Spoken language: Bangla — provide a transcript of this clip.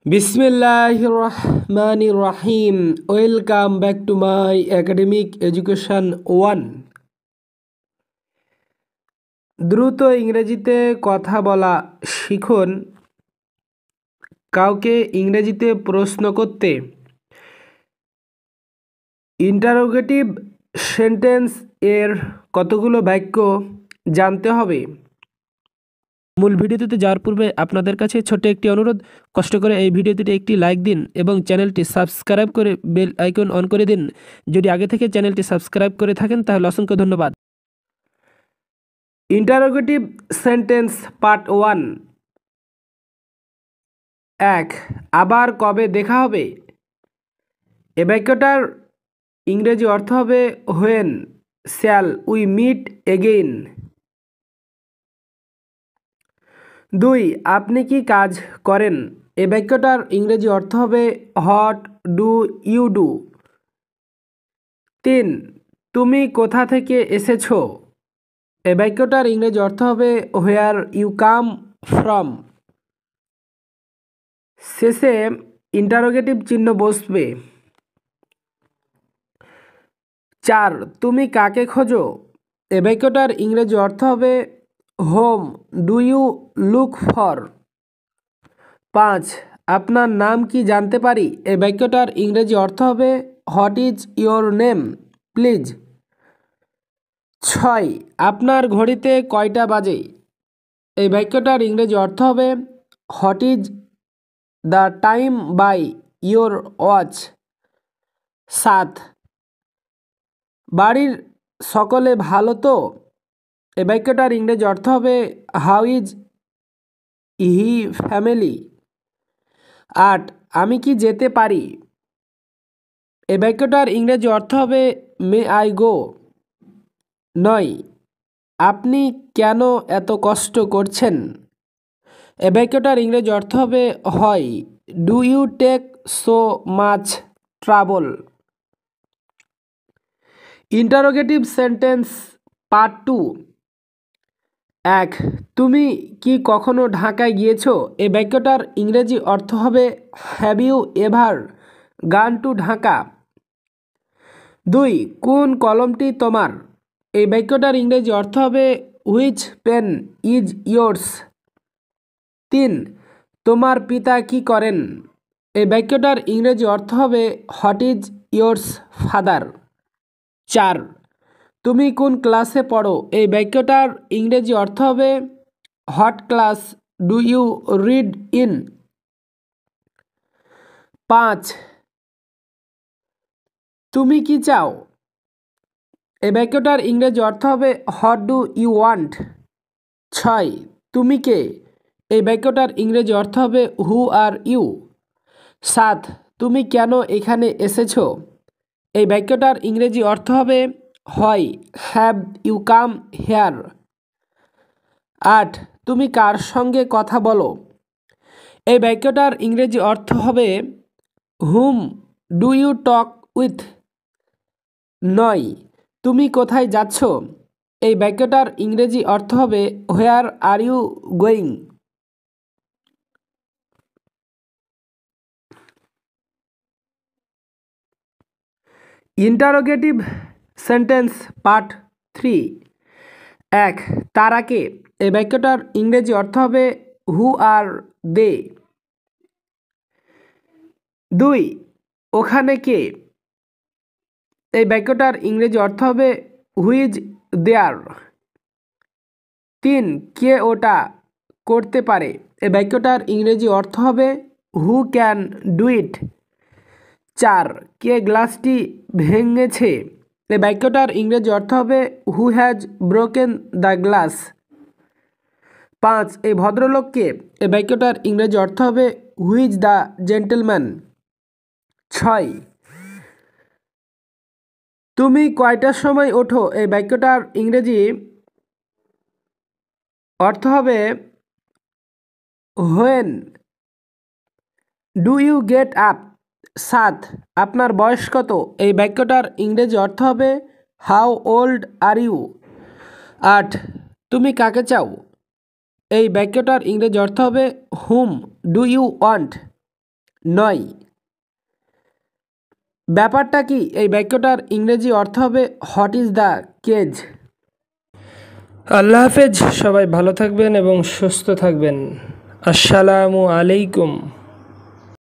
বিসমিল্লাহির রহমানির রহিম। Welcome back to my academic education 1। দ্রুত ইংরেজিতে কথা বলা শিখুন। কাউকে ইংরেজিতে প্রশ্ন করতে ইন্টারোগেটিভ সেন্টেন্স এর কতগুলো বাক্য জানতে হবে। মূল ভিডিওটিতে যাওয়ার পূর্বে আপনাদের কাছে ছোট্ট একটি অনুরোধ, কষ্ট করে এই ভিডিওটিতে একটি লাইক দিন এবং চ্যানেলটি সাবস্ক্রাইব করে বেল আইকন অন করে দিন। যদি আগে থেকে চ্যানেলটি সাবস্ক্রাইব করে থাকেন তাহলে অসংখ্য ধন্যবাদ। Interrogative sentence part 1। 1. আবার কবে দেখা হবে? এ বাক্যটার ইংরেজি অর্থ হবে when shall we meet again. 2. আপনি কি কাজ করেন? এ বাক্যটার ইংরেজি অর্থ হবে হোয়াট ডু ইউ ডু। 3. তুমি কোথা থেকে এসেছো? এ বাক্যটার ইংরেজি অর্থ হবে হোয়ার ইউ কাম ফ্রম। শেষে ইন্টারোগেটিভ চিহ্ন বসবে। 4. তুমি কাকে খোঁজো? এ বাক্যটার ইংরেজি অর্থ হবে whom do you look for. 5. আপনার নাম কি জানতে পারি? এ বাক্যটার ইংরেজি অর্থ হবে what is your name please. 6. আপনার ঘড়িতে কয়টা বাজে? এই বাক্যটার ইংরেজি অর্থ হবে what is the time by your watch. 7. বাড়ির সকলে ভালো তো? এই বাক্যটার ইংরেজি অর্থ হবে হাউ ইজ হি ফ্যামিলি। 8. আমি কি যেতে পারি? এই বাক্যটার ইংরেজি অর্থ হবে মে আই গো। 9. আপনি কেন এত কষ্ট করছেন? এ বাক্যটার ইংরেজি অর্থ হবে why do you take so much trouble. Interrogative sentence part 2। 1. তুমি কি কখনো ঢাকায় গিয়েছো? এই বাক্যটার ইংরেজি অর্থ হবে হ্যাভ ইউ এভার গান টু ঢাকা। 2. কোন কলমটি তোমার? এই বাক্যটার ইংরেজি অর্থ হবে হুইচ পেন ইজ ইয়োর্স। 3. তোমার পিতা কি করেন? এই বাক্যটার ইংরেজি অর্থ হবে হোয়াট ইজ ইয়োর্স ফাদার। 4. তুমি কোন ক্লাসে পড়ো? এই বাক্যটার ইংরেজি অর্থ হবে what class do you read in. 5. তুমি কি চাও? এই বাক্যটার ইংরেজি অর্থ হবে হোয়াট ডু ইউ ওয়ান্ট। 6. তুমি কে? এই বাক্যটার ইংরেজি অর্থ হবে হু আর ইউ। 7. তুমি কেন এখানে এসেছো? এই বাক্যটার ইংরেজি অর্থ হবে হয় হ্যাভ ইউ কাম হেয়ার। 8. তুমি কার সঙ্গে কথা বলো? এই বাক্যটার ইংরেজি অর্থ হবে whom do you talk with. 9. তুমি কোথায় যাচ্ছ? এই বাক্যটার ইংরেজি অর্থ হবে where are you going. Interrogative sentence part 3। 1. তারা কে? এই বাক্যটার ইংরেজি অর্থ হবে হু আর দে। 2. ওখানে কে? এই বাক্যটার ইংরেজি অর্থ হবে হুইজ দেয়ার। 3. কে ওটা করতে পারে? এই বাক্যটার ইংরেজি অর্থ হবে হু ক্যান ডু ইট। 4. কে গ্লাসটি ভেঙেছে? এই বাক্যটার ইংরেজি অর্থ হবে who has broken the glass. 5. এই ভদ্রলোককে? এই বাক্যটার ইংরেজি অর্থ হবে হুইজ দ্য জেন্টলম্যান। 6. তুমি কয়টার সময় ওঠো? এই বাক্যটার ইংরেজি অর্থ হবে when do you get up. 7. আপনার বয়স কত? এই বাক্যটার ইংরেজি অর্থ হবে হাউ ওল্ড আর ইউ। 8. তুমি কাকে চাও? এই বাক্যটার ইংরেজি অর্থ হবে হুম ডু ইউ ওয়ান্ট। নয়। ব্যাপারটা কি এই বাক্যটার ইংরেজি অর্থ হবে হোয়াট ইজ দ্য কেজ। আল্লাহ হাফেজ, সবাই ভালো থাকবেন এবং সুস্থ থাকবেন। আসসালামু আলাইকুম।